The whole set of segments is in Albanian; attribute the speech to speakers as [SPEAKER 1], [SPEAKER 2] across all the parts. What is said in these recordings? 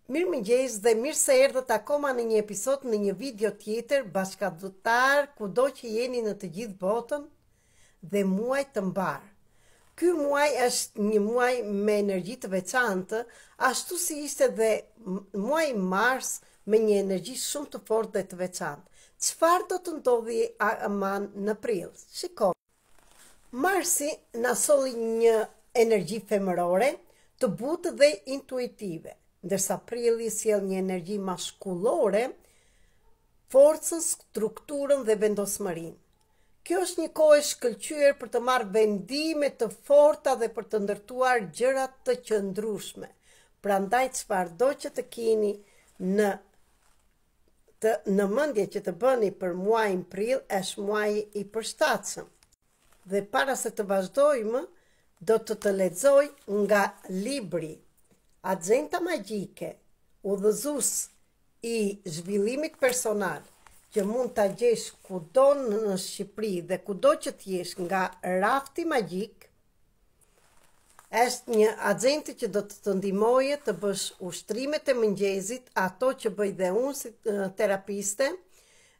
[SPEAKER 1] Mirë mëngjes dhe mirë se erdhët akoma në një episod në një video tjetër bashkëdhëtar kudo që jeni në të gjithë botën dhe muaj të mbar. Ky muaj është një muaj me energji të veçantë, ashtu si ishte dhe muaji mars me një energji shumë të fortë dhe të veçantë. Çfarë do të ndodhi aman në prill? Shikoj. Marsi na solli një energji femërore, të butë dhe intuitive, ndërsa prilli sjell një energji maskullore, forcën, strukturën dhe vendosmërinë. Kjo është një kohë e shkëlqyer për të marrë vendime të forta dhe për të ndërtuar gjëra të qëndrueshme. Prandaj çfarëdo që të keni në mendje që të bëni për muajin prill është muaji i përshtatshëm. Dhe para se të vazhdojmë, do të lexoj nga libri Agenda Magjike, udhëzues i zhvillimit personal, që mund ta gjesh kudo në Shqipëri dhe kudo që t'jesh nga Rafti Magjik. Është një agente që do të ndihmojë të bësh ushtrimet e mëngjesit, ato që bëj dhe unë si terapiste,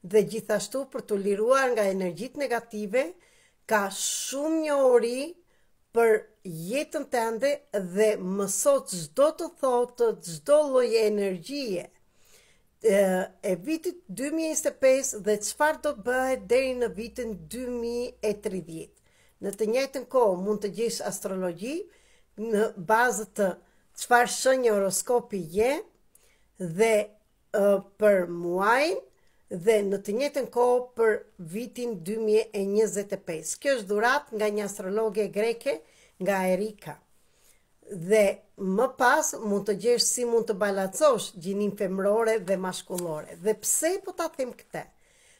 [SPEAKER 1] dhe gjithashtu për të liruar nga energjitë negative. Ka shumë njohuri për jetën tënde dhe mëso çdo të thotë, çdo lloj energjie e vitit 2025 dhe çfarë do bëhet deri në vitin 2030. Në të njëjtën kohë mund të gjesh astrologji në bazë të çfarë shenjë horoskopi je dhe për muajin dhe në të njëjtën kohë për vitin 2025. Kjo është dhuratë nga një astrologe greke, nga Erika. Dhe më pas mund të gjesh si mund të balancosh gjinin femërore dhe maskullore. Dhe pse po ta them këtë?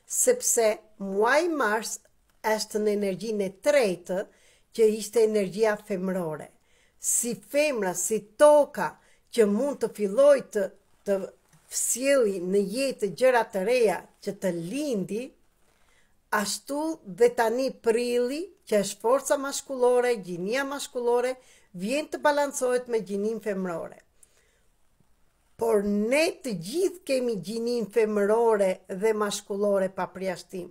[SPEAKER 1] Sepse muaji mars është në energjinë e tretë, që ishte energjia femërore. Si femra, si toka që mund të filloj të sjellë në jetë gjëra të reja që të lindi, ashtu dhe tani prilli, që është forca maskullore, gjinia maskullore, vjen të balancohet me gjinin femërore. Por ne të gjithë kemi gjinin femërore dhe maskullore pa përjashtim.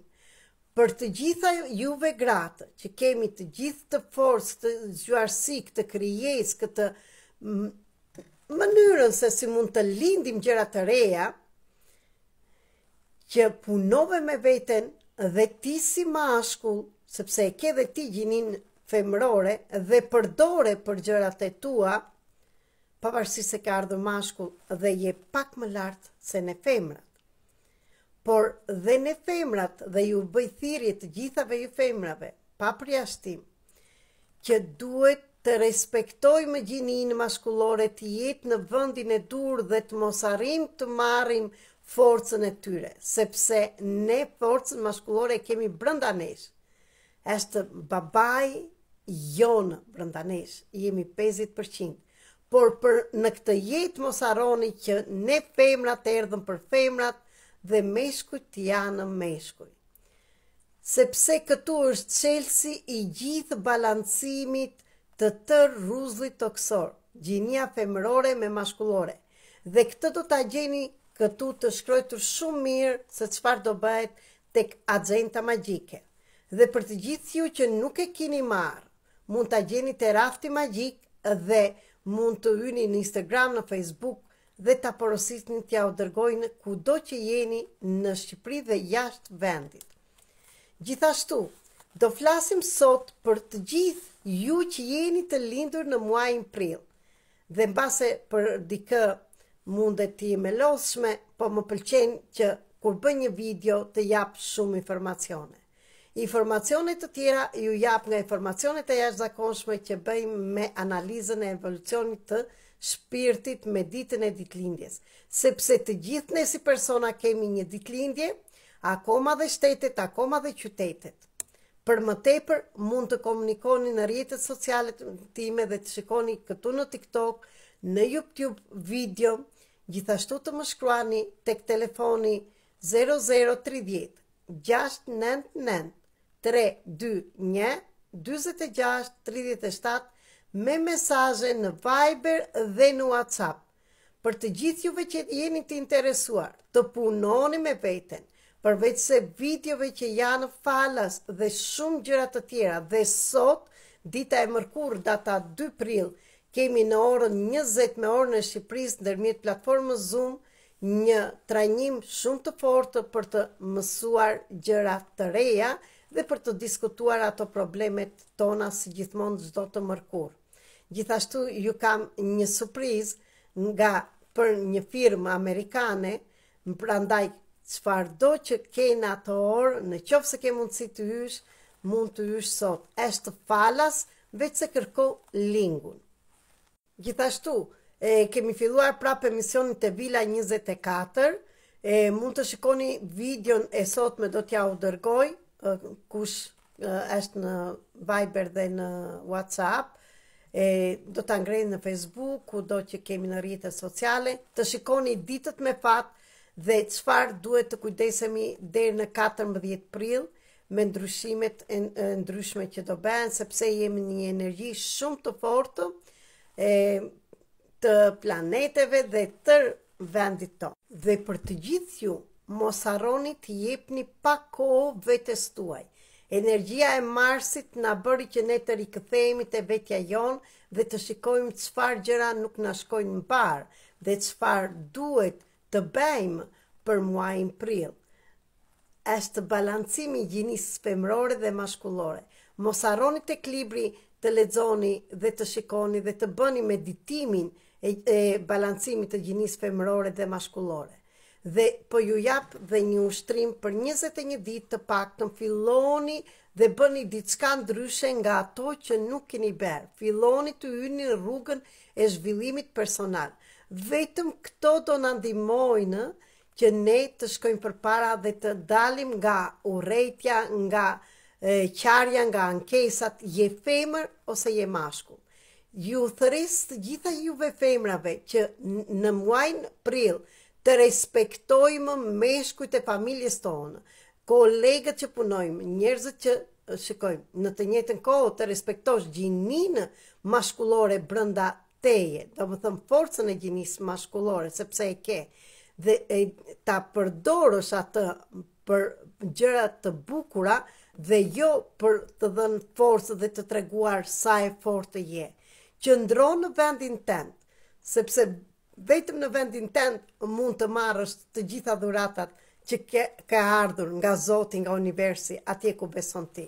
[SPEAKER 1] Për të gjitha juve gratë, që kemi të gjithë të forcë, të zgjuarsi, të krijesë, këtë mënyrën se si mund të lindim gjëra të reja, që punove me veten dhe ti si mashkull, sepse e ke dhe ti gjinin femërore dhe përdore për gjërat e tua, pavarësisht se ka ardhur mashkull dhe je pak më lart se ne femrat. Por dhe ne femrat, dhe ju bëj thirrje të gjithave ju femrave, pa përjashtim, që duhet të respektojmë gjininë maskullore, të jetë në vendin e dur dhe të mos arrim të marrim forcën e tyre, sepse ne forcën maskullore kemi brenda nesh. Është babai jonë brenda nesh, jemi 50%. Por në këtë jetë mos harroni që ne femrat erdhëm për femrat dhe meshkujt janë meshkuj. Sepse këtu është çelësi i gjithë balancimit të tërë rruzullit toksor, gjinia femërore me maskullore. Dhe këtë do ta gjeni këtu të shkruar shumë mirë se çfarë do bëhet tek Agenda Magjike. Dhe për të gjithë ju që nuk e keni marrë, mund ta gjeni te Rafti Magjik dhe mund të hyni në Instagram, në Facebook dhe ta porositni t'ja u dërgojnë kudo që jeni në Shqipëri dhe jashtë vendit. Gjithashtu, do flasim sot për të gjithë ju që jeni të lindur në muajin prill. Dhe mbase për dikë mundet të jem e lodhshme, po më pëlqen që kur bëj një video të jap shumë informacione. Informacionet të tjera ju jap nga informacionet e jashtëzakonshme që bëjmë me analizën e evolucionit të shpirtit me ditën e ditëlindjes. Sepse të gjithë ne si persona kemi një ditëlindje, akoma dhe shtetet, akoma dhe qytetet. Për më tepër mund të komunikoni në rrjetet sociale time dhe të shikoni këtu në TikTok, në YouTube video, gjithashtu të më shkruani tek telefoni 0030 699 321 46 37 me mesazhe në Viber dhe në WhatsApp. për të gjithë juve që jeni të interesuar, të punoni me veten, përveç se videove që janë falas dhe shumë gjëra të tjera, dhe sot, dita e mërkurë, data 2 prill, kemi në orën 20 me orën e Shqipërisë ndërmjet platformës Zoom, një trajnim shumë të fortë për të mësuar gjëra të reja dhe për të diskutuar ato problemet tona si gjithmonë çdo të mërkurë. Gjithashtu ju kam një surprizë për një firmë amerikane, prandaj çfarëdo që keni atë orë, në qoftë se ke mundësi të hysh, mund të hysh sot. Është falas, veç se kërko linkun. Gjithashtu, kemi filluar prapë emisionin të Vila 24, mund të shikoni videon e sotme, do t'ja u dërgoj, kush është në Viber dhe në WhatsApp, do t'a ngrej në Facebook, ku do që kemi në rrjetet sociale, të shikoni ditët me fat dhe çfarë duhet të kujdesemi deri në 14 prill me ndryshimet e ndryshme që do bëhen, sepse jemi në një energji shumë të fortë të planeteve dhe të vendit tonë. Dhe për të gjithë ju, mos harroni të jepni pak kohë vetes tuaj. Energjia e Marsit na bëri që ne të rikëthehemi te vetja jonë dhe të shikojmë çfarë gjëra nuk na shkojnë mbar dhe çfarë duhet të bëjmë për muajin prill. Është balancimi i gjinisë femërore dhe maskullore. Mos harroni tek libri të lexoni dhe të shikoni dhe të bëni meditimin e balancimit të gjinisë femërore dhe maskullore. Dhe po ju jap dhe një ushtrim për 21 ditë të paktën, filloni dhe bëni diçka ndryshe nga ato që nuk keni bërë. Filloni të hyni në rrugën e zhvillimit personal. Vetëm këto do na ndihmojnë që ne të shkojmë përpara dhe të dalim nga urrejtja, nga qarja, nga ankesat, je femër ose je mashkull. Ju thëres të gjitha juve femrave që në muajin prill të respektojmë meshkujt e familjes tonë, kolegët që punojmë, njerëzit që shikojmë, në të njëjtën kohë të respektosh gjininë maskullore brenda teje, do të thëmë forcën e gjinisë maskullore, sepse e ke, dhe ta përdorësh atë për gjëra të bukura dhe jo për të dhënë forcë dhe të treguar sa e fortë je. Qëndro në vendin tënd, sepse vetëm në vendin tënd mund të marrësh të gjitha dhuratat që ka ardhur nga Zoti, nga universi, atje ku beson ti.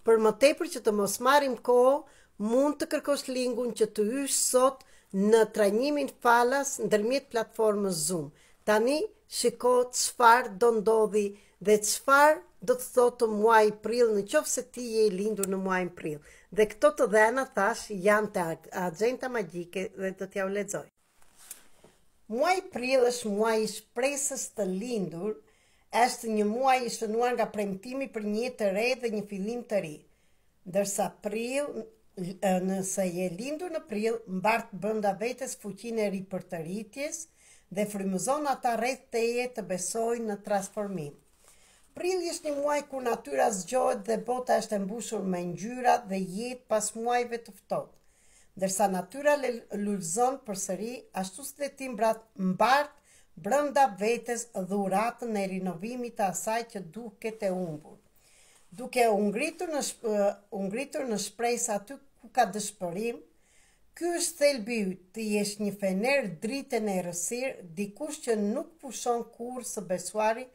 [SPEAKER 1] Për më tepër që të mos marrim kohë, mund të kërkosh linkun që të hysh sot në trajnimin falas ndërmjet platformës Zoom. Tani shiko çfarë do ndodhi dhe çfarë do të thotë muaji prill në qoftë se ti je lindur në muajin prill. Dhe këto të dhëna thash janë te agjenta magjike dhe do t'ja u lexoj. Muaji prill është muaji i shpresës të lindur, është një muaj i shënuar nga premtimi për një jetë të re dhe një fillim të ri. Ndërsa prill, nëse je lindur në prill, mbart brenda vetes fuqinë e ripërtëritjes dhe frymëzon ata rreth teje të besojnë në transformim. Prilli është një muaj kur natyra zgjohet dhe bota është e mbushur me ngjyra dhe jetë pas muajve të ftohtë. Ndërsa natyra lulëzon përsëri, ashtu si ti mbart brenda vetes dhuratën e rinovimit të asaj që duket e humbur. Duke u ngritur në shpresë aty ku ka dëshpërim, ky është thelbi yt, të jesh një fener dritën e errësirë, dikush që nuk pushon kurrë së besuari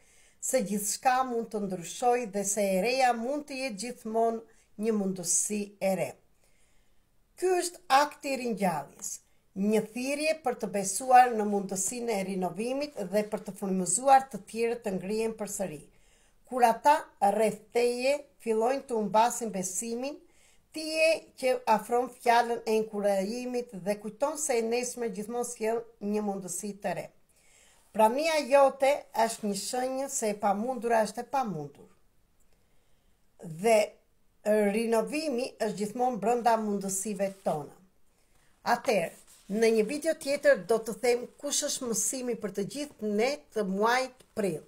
[SPEAKER 1] se gjithçka mund të ndryshojë dhe se e reja mund të jetë gjithmonë një mundësi e re. Ky është akti i ringjalljes, një thirrje për të besuar në mundësinë e rinovimit dhe për të frymëzuar të tjerët të ngrihen përsëri. Kur ata rreth teje fillojnë të humbasin besimin, ti je që afron fjalën e inkurajimit dhe kujton se e nesme gjithmonë sjell një mundësi të re. Prania jote është një shenjë se e pamundura është e pamundur. Dhe rinovimi është gjithmonë brenda mundësive tona. Atëherë, në një video tjetër do të them kush është mësimi për të gjithë ne të muajit prill.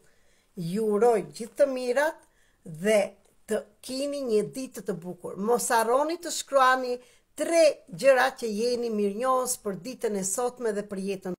[SPEAKER 1] Ju uroj gjithë të mirat dhe të keni një ditë të bukur. Mos harroni të shkruani 3 gjëra që jeni mirënjohës për ditën e sotme dhe për jetën.